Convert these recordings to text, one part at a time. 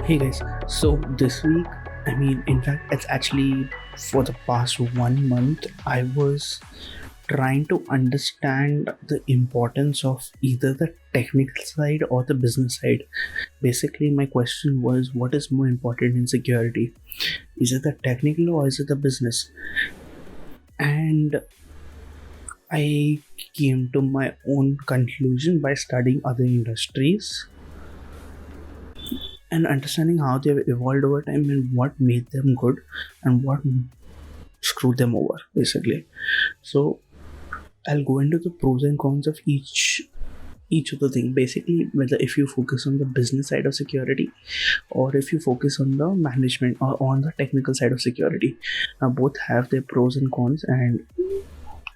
Hey guys, so this week, in fact, it's actually for the past 1 month, I was trying to understand the importance of either the technical side or the business side. Basically, my question was what is more important in security? Is it the technical or is it the business? And I came to my own conclusion by studying other industries and understanding how they've evolved over time and what made them good and what screwed them over, basically. So I'll go into the pros and cons of each of the thing. Basically, whether if you focus on the business side of security or if you focus on the management or on the technical side of security, both have their pros and cons, and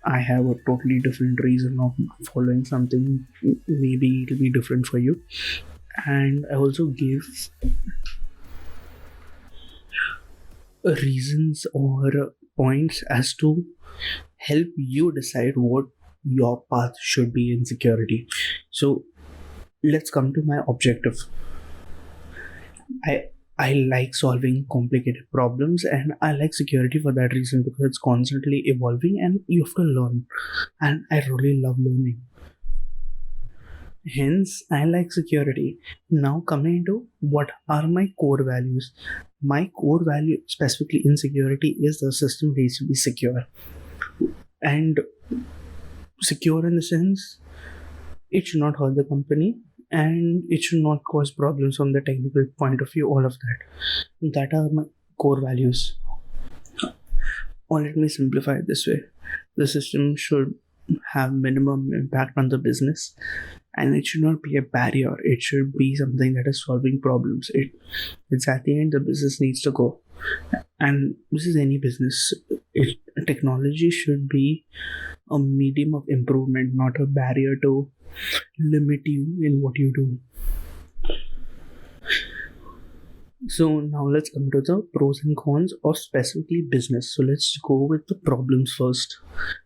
I have a totally different reason of following something. Maybe it'll be different for you. And I also give reasons or points as to help you decide what your path should be in security. So let's come to my objective. I like solving complicated problems, and I like security for that reason because it's constantly evolving and you have to learn, and I really love learning. Hence, I like security. Now, coming to what are my core values. My core value, specifically in security, is the system needs to be secure. And secure in the sense, it should not hurt the company and it should not cause problems from the technical point of view, all of that. That are my core values. Or let me simplify it this way. The system should have minimum impact on the business, and it should not be a barrier. It should be something that is solving problems. It's at the end the business needs to go, and this is any business. Technology should be a medium of improvement, not a barrier to limit you in what you do. So now let's come to the pros and cons of specifically business. So let's go with the problems first.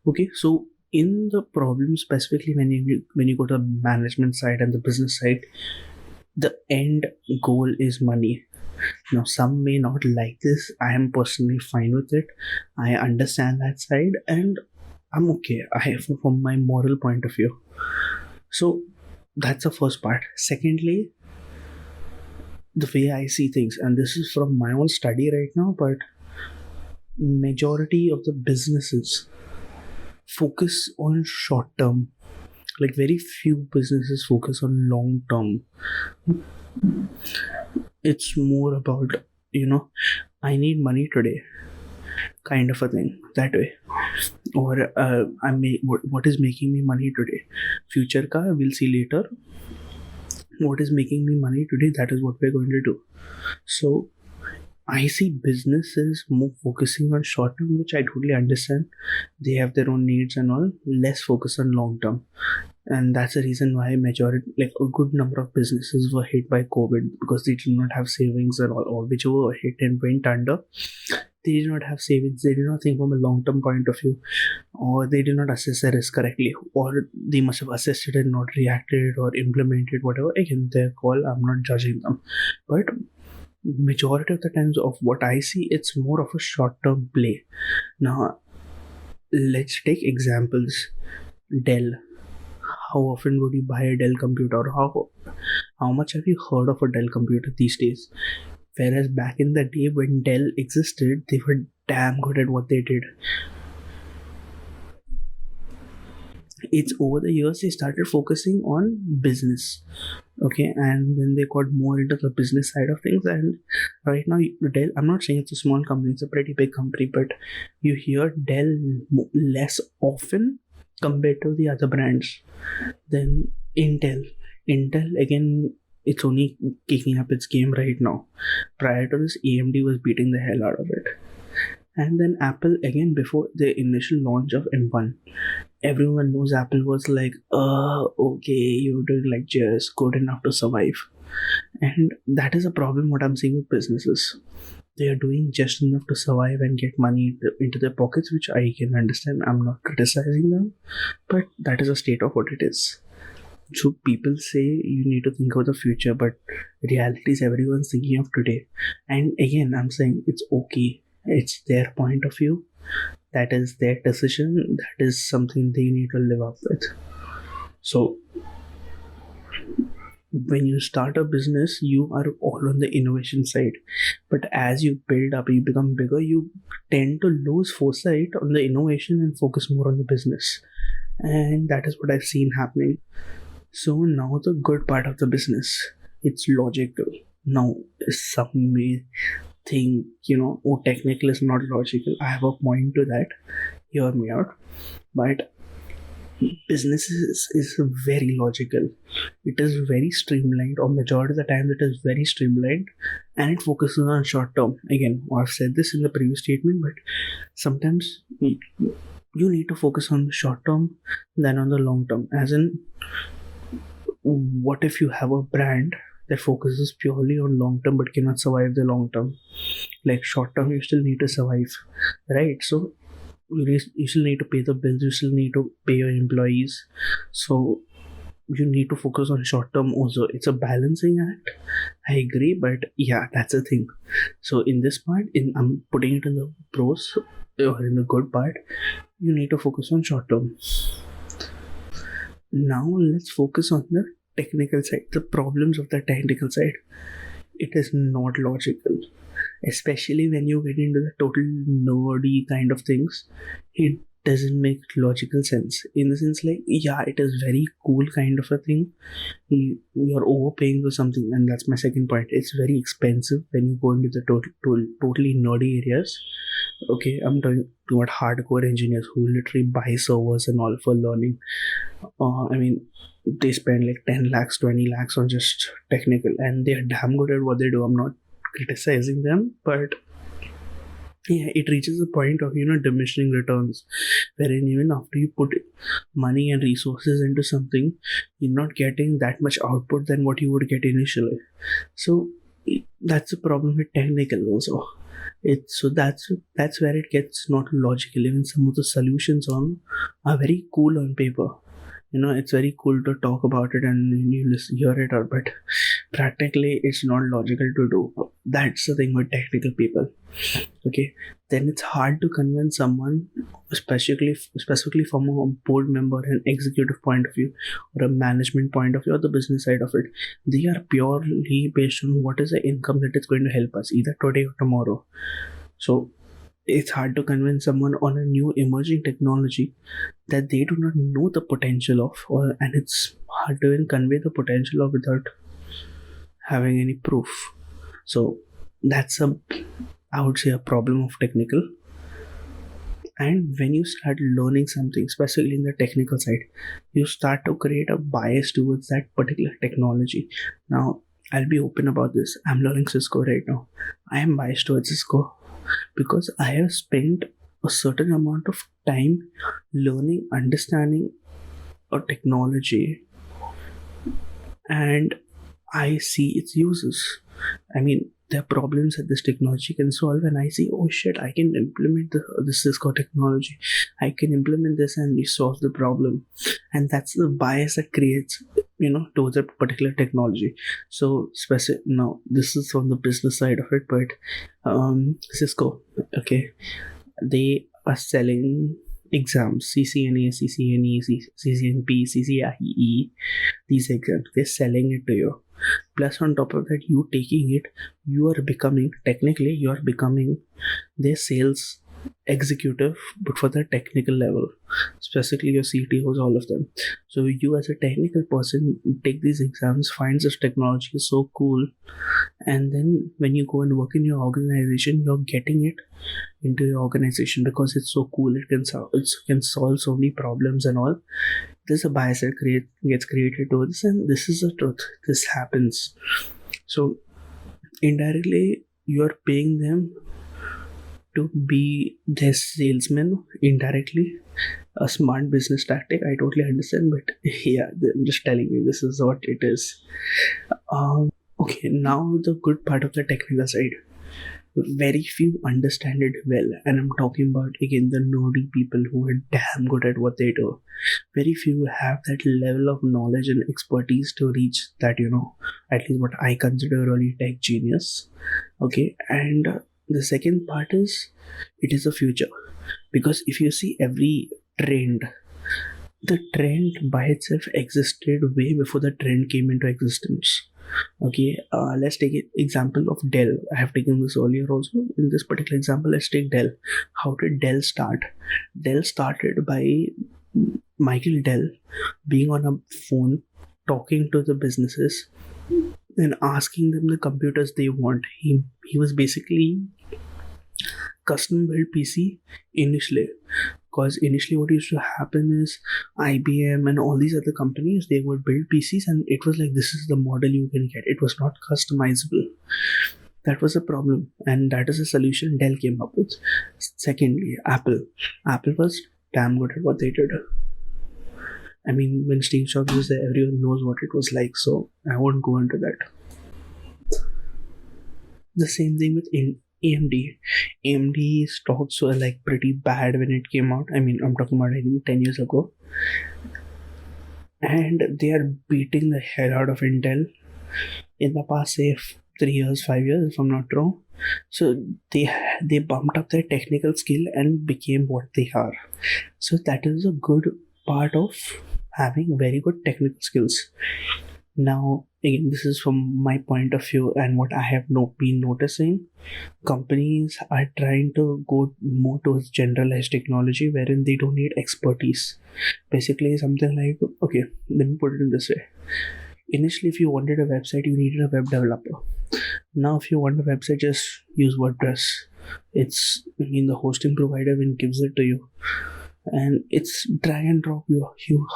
Okay, so in the problem specifically, when you go to the management side and the business side, the end goal is money. Now some may not like this. I am personally fine with it. I understand that side and I'm okay. I have from my moral point of view. So that's the first part. Secondly, the way I see things, and this is from my own study right now, but majority of the businesses focus on short term. Like very few businesses focus on long term. It's more about, I need money today kind of a thing, that way. Or what is making me money today? Future ka we'll see later. What is making me money today, that is what we're going to do. So I see businesses more focusing on short term, which I totally understand. They have their own needs and all, less focus on long term. And that's the reason why majority, like a good number of businesses were hit by COVID because they did not have savings and all, or which were hit and went under. They did not have savings, they did not think from a long term point of view, or they did not assess the risk correctly, or they must have assessed it and not reacted or implemented, whatever. Again, their call, I'm not judging them. But majority of the times of what I see, it's more of a short term play. Now, let's take examples. Dell. How often would you buy a Dell computer? Or how much have you heard of a Dell computer these days? Whereas back in the day when Dell existed, they were damn good at what they did. It's over the years they started focusing on business. Okay, and then they got more into the business side of things. And right now, Dell, I'm not saying it's a small company, it's a pretty big company, but you hear Dell less often compared to the other brands. Then Intel again, it's only kicking up its game right now. Prior to this, AMD was beating the hell out of it. And then Apple again, before the initial launch of M1, everyone knows Apple was like, okay, you're doing like just good enough to survive. And that is a problem what I'm seeing with businesses. They are doing just enough to survive and get money into their pockets, which I can understand. I'm not criticizing them, but that is a state of what it is. So people say you need to think of the future, but reality is everyone's thinking of today. And again, I'm saying it's okay. It's their point of view. That is their decision. That is something they need to live up with. So when you start a business, you are all on the innovation side. But as you build up, you become bigger, you tend to lose foresight on the innovation and focus more on the business. And that is what I've seen happening. So now the good part of the business, it's logical. Now some may think, oh, technical is not logical. I have a point to that. Hear me out. But business is very logical. It is very streamlined, or majority of the time it is very streamlined, and it focuses on short term. Again, I've said this in the previous statement, but sometimes you need to focus on the short term than on the long term. As in, what if you have a brand that focuses purely on long term but cannot survive the long term? Like short term, you still need to survive, right? So you still need to pay the bills, you still need to pay your employees. So you need to focus on short term also. It's a balancing act. I agree, but yeah, that's the thing. So in this part, I'm putting it in the pros or in the good part. You need to focus on short term. Now let's focus on the technical side, the problems of the technical side. It is not logical, especially when you get into the total nerdy kind of things. It doesn't make logical sense, in the sense like, yeah, it is very cool kind of a thing. You're overpaying for something, and that's my second point. It's very expensive when you go into the totally nerdy areas. Okay, I'm talking about hardcore engineers who literally buy servers and all for learning. I mean, they spend like 10 lakhs, 20 lakhs on just technical, and they're damn good at what they do. I'm not criticizing them, but yeah, it reaches a point of diminishing returns, wherein even after you put money and resources into something, you're not getting that much output than what you would get initially. So that's the problem with technical also. That's where it gets not logical. Even some of the solutions on are very cool on paper. It's very cool to talk about it and you hear it out, but practically it's not logical to do. That's the thing with technical people. Okay, then it's hard to convince someone, specifically from a board member and executive point of view, or a management point of view, or the business side of it. They are purely based on what is the income that is going to help us either today or tomorrow. So it's hard to convince someone on a new emerging technology that they do not know the potential of, and it's hard to even convey the potential of without having any proof. So that's I would say a problem of technical. And when you start learning something, especially in the technical side, you start to create a bias towards that particular technology. Now, I'll be open about this. I'm learning Cisco right now. I am biased towards Cisco because I have spent a certain amount of time learning, understanding a technology, and I see its uses. I mean, there are problems that this technology can solve, and I see, oh shit, I can implement this Cisco technology. I can implement this and we solve the problem. And that's the bias that creates, towards a particular technology. So, now, this is from the business side of it, but Cisco, okay, they are selling exams, CCNA, CCNE, CCNP, CCIE, these exams. They're selling it to you. Plus, on top of that, you taking it, you are becoming their sales executive, but for the technical level, specifically your CTOs, all of them. So you as a technical person take these exams, find this technology is so cool, and then when you go and work in your organization, you're getting it into your organization because it's so cool. It can solve so many problems and all. There's a bias that gets created to this, and this is the truth. This happens. So indirectly, you're paying them to be their salesman. Indirectly, a smart business tactic. I totally understand, but yeah, I'm just telling you this is what it is. Okay, now the good part of the technical side. Very few understand it well, and I'm talking about again the nerdy people who are damn good at what they do. Very few have that level of knowledge and expertise to reach that, at least what I consider really tech genius. Okay, and the second part is it is the future, because if you see every trend, the trend by itself existed way before the trend came into existence. Okay, let's take an example of Dell. I have taken this earlier also. In this particular example, let's take Dell. How did Dell start? Dell started by Michael Dell being on a phone talking to the businesses and asking them the computers they want. He was basically custom built PC initially. Because initially, what used to happen is IBM and all these other companies, they would build PCs, and it was like, this is the model you can get. It was not customizable. That was a problem, and that is a solution Dell came up with. Secondly, Apple. Apple was damn good at what they did. I mean, when Steve Jobs was there, everyone knows what it was like, so I won't go into that. The same thing with AMD. AMD stocks were like pretty bad when it came out. I mean, I'm talking about I think 10 years ago. And they are beating the hell out of Intel in the past, say, 3 years, 5 years, if I'm not wrong. So they bumped up their technical skill and became what they are. So that is a good part of having very good technical skills. Now, again, this is from my point of view and what I have been noticing. Companies are trying to go more towards generalized technology wherein they don't need expertise. Basically, something like, okay, let me put it in this way. Initially, if you wanted a website, you needed a web developer. Now, if you want a website, just use WordPress. The hosting provider when gives it to you, and it's drag and drop. You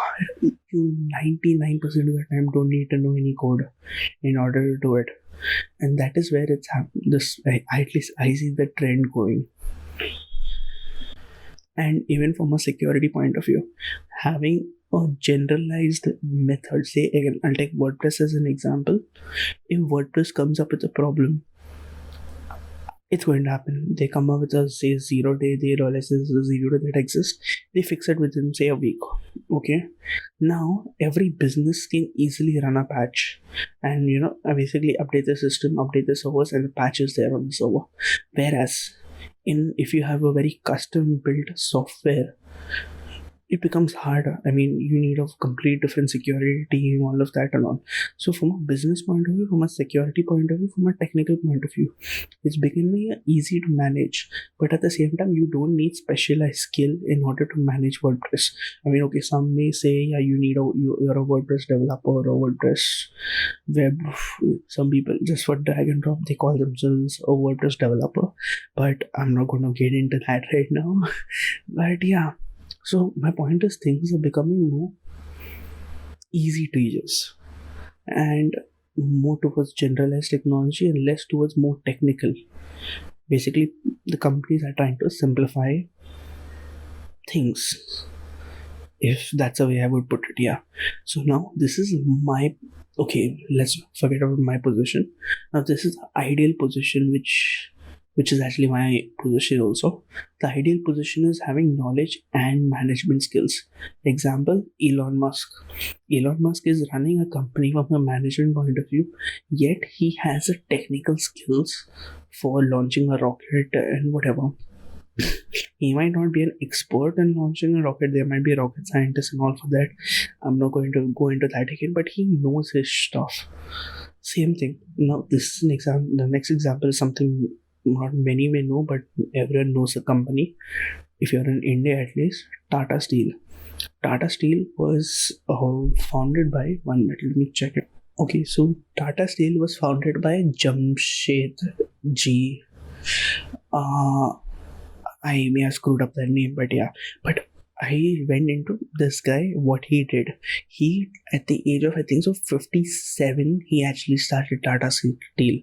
99% of the time don't need to know any code in order to do it, and that is where it's happening. At least I see the trend going. And even from a security point of view, having a generalized method, say again, I'll take WordPress as an example. If WordPress comes up with a problem, it's going to happen. They come up with a, say, 0 day, they realize there's a 0 day that exists, they fix it within, say, a week. Okay, now every business can easily run a patch and basically update the system, update the servers, and the patch is there on the server. Whereas if you have a very custom built software, it becomes harder. I mean, you need a complete different security team, all of that alone. So from a business point of view, from a security point of view, from a technical point of view, it's becoming easy to manage. But at the same time, you don't need specialized skill in order to manage WordPress. I mean, okay, some may say, yeah, you're a WordPress developer or a WordPress web. Some people, just for drag and drop, they call themselves a WordPress developer. But I'm not going to get into that right now. But yeah. So my point is, things are becoming more easy to use and more towards generalized technology and less towards more technical. Basically, the companies are trying to simplify things, if that's the way I would put it. Yeah. So now this is let's forget about my position. Now this is the ideal position, which is actually my position also. The ideal position is having knowledge and management skills. Example, Elon Musk. Elon Musk is running a company from a management point of view, yet he has a technical skills for launching a rocket and whatever. He might not be an expert in launching a rocket. There might be rocket scientists and all for that. I'm not going to go into that again, but he knows his stuff. Same thing. Now, this is an example. The next example is something not many may know, but everyone knows the company. If you're in India, at least, Tata Steel. Tata Steel was founded by, one minute, let me check it. Okay, so Tata Steel was founded by Jamshed G. I may have screwed up that name, but yeah. But I went into this guy, what he did. He, at the age of, I think so, 57, he actually started Tata Steel.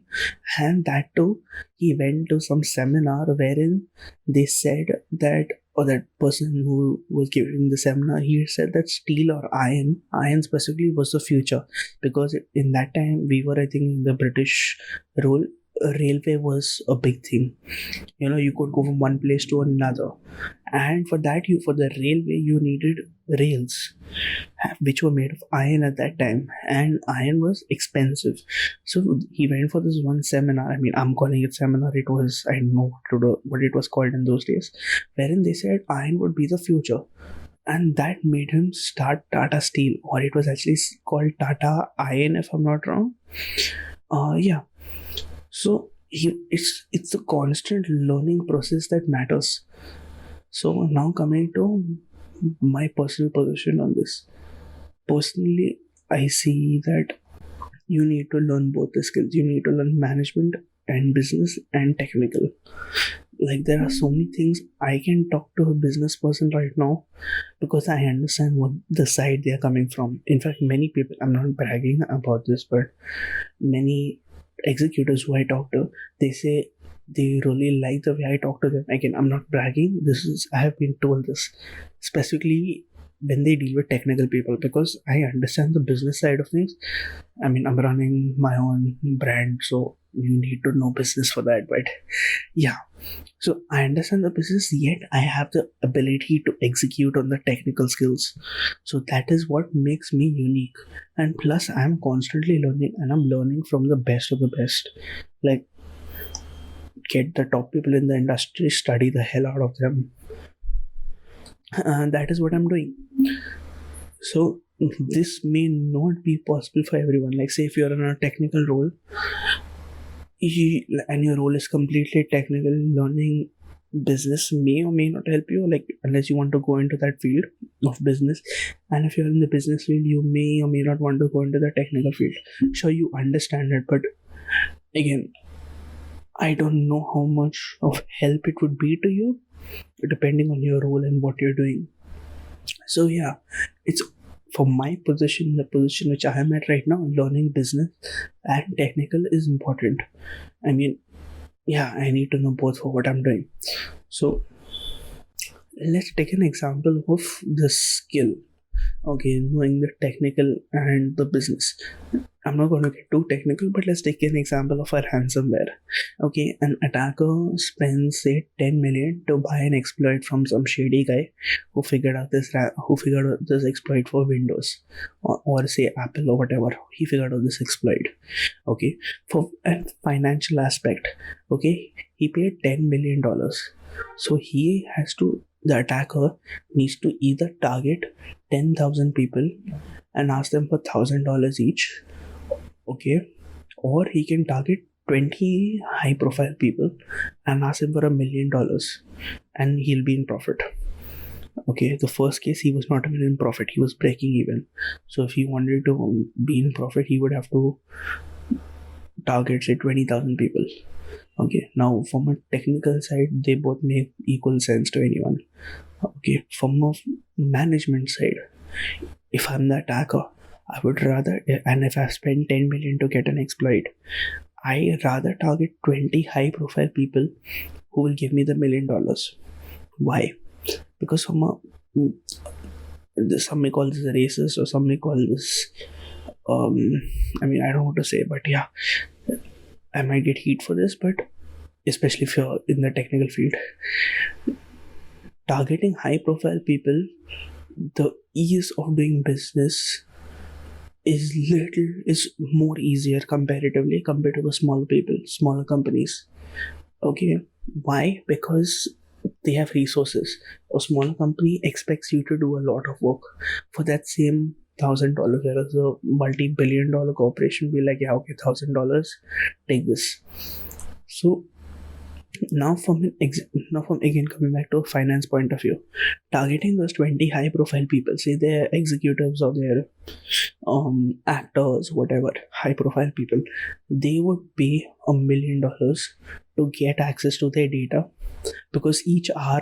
And that too, he went to some seminar wherein they said that, or that person who was giving the seminar, he said that steel or iron specifically was the future. Because in that time, we were, I think, in the British rule. a railway was a big thing. You could go from one place to another, and for that, for the railway you needed rails, which were made of iron at that time, and iron was expensive. So he went for this one seminar. I mean, I'm calling it seminar. It was, I don't know what it was called in those days, wherein they said iron would be the future, and that made him start Tata Steel, or it was actually called Tata Iron, if I'm not wrong. Yeah. So it's the constant learning process that matters. So now coming to my personal position on this. Personally, I see that you need to learn both the skills. You need to learn management and business and technical. Like there are so many things I can talk to a business person right now because I understand what the side they are coming from. In fact, many people, I'm not bragging about this, but many executives who I talk to, they say they really like the way I talk to them. Again, I'm not bragging. I have been told this specifically when they deal with technical people, because I understand the business side of things. I mean, I'm running my own brand, so you need to know business for that. But yeah, so I understand the business, yet I have the ability to execute on the technical skills. So that is what makes me unique. And plus, I'm constantly learning, and I'm learning from the best of the best. Like, get the top people in the industry, study the hell out of them. And that is what I'm doing. So this may not be possible for everyone. Like, say, if you're in a technical role, and your role is completely technical, learning business may or may not help you, like unless you want to go into that field of business. And if you're in the business field, you may or may not want to go into the technical field. Sure, you understand it, but again, I don't know how much of help it would be to you depending on your role and what you're doing. So yeah, it's for my position, the position which I am at right now, learning business and technical is important. I mean, yeah, I need to know both for what I'm doing. So let's take an example of the skill. Okay, knowing the technical and the business. I'm not going to get too technical, but let's take an example of our ransomware. Okay, an attacker spends say 10 million to buy an exploit from some shady guy who figured out this exploit for Windows, or say Apple or whatever. He figured out this exploit. Okay, for a financial aspect. Okay, he paid $10 million, so the attacker needs to either target 10,000 people and ask them for $1,000 each. Okay, or he can target 20 high profile people and ask him for $1 million, and he'll be in profit. Okay, the first case, he was not even in profit, he was breaking even. So if he wanted to be in profit, he would have to target say 20,000 people. Okay, now from a technical side, they both make equal sense to anyone. Okay, from a management side, if I'm the attacker, I would rather, and if I've spent 10 million to get an exploit, I rather target 20 high profile people who will give me the $1 million. Why? Because some may call this racist, or some may call this, I mean, I don't know what to say, but yeah, I might get heat for this, but especially if you're in the technical field, targeting high profile people, the ease of doing business is more easier comparatively compared to the smaller companies. Okay, why? Because they have resources. A smaller company expects you to do a lot of work for that same $1,000, whereas a multi-billion-dollar corporation be like, yeah, okay, $1,000, take this. So now from again coming back to a finance point of view, targeting those 20 high profile people, say they're executives or they're actors, whatever, high profile people, they would pay $1 million to get access to their data, because each hour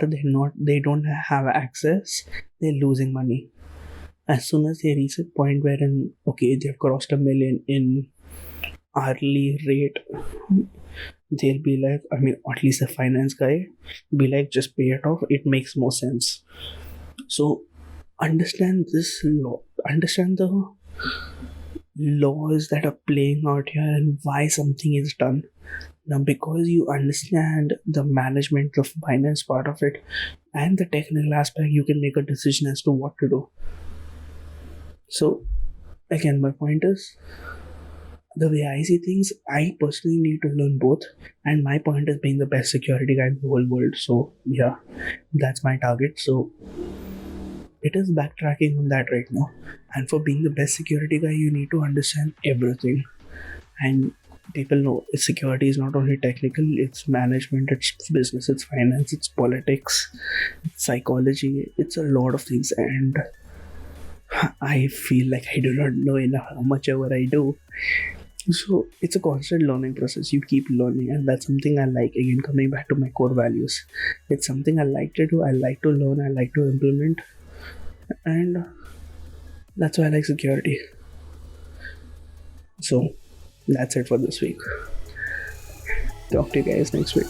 they don't have access, they're losing money. As soon as they reach a point wherein, okay, they've crossed $1 million in hourly rate, they'll be like, I mean, at least the finance guy be like, just pay it off, it makes more sense. So understand this law, understand laws that are playing out here and why something is done. Now, because you understand the management, the finance part of it, and the technical aspect, you can make a decision as to what to do. So, again, my point is, the way I see things, I personally need to learn both. And my point is being the best security guy in the whole world. So, yeah, that's my target. So, it is backtracking on that right now. And for being the best security guy, you need to understand everything. And people know security is not only technical, it's management, it's business, it's finance, it's politics, it's psychology, it's a lot of things. And I feel like I do not know enough how much ever I do. So it's a constant learning process. You keep learning, and that's something I like. Again, coming back to my core values, it's something I like to do. I like to learn. I like to implement, and that's why I like security. So that's it for this week. Talk to you guys next week.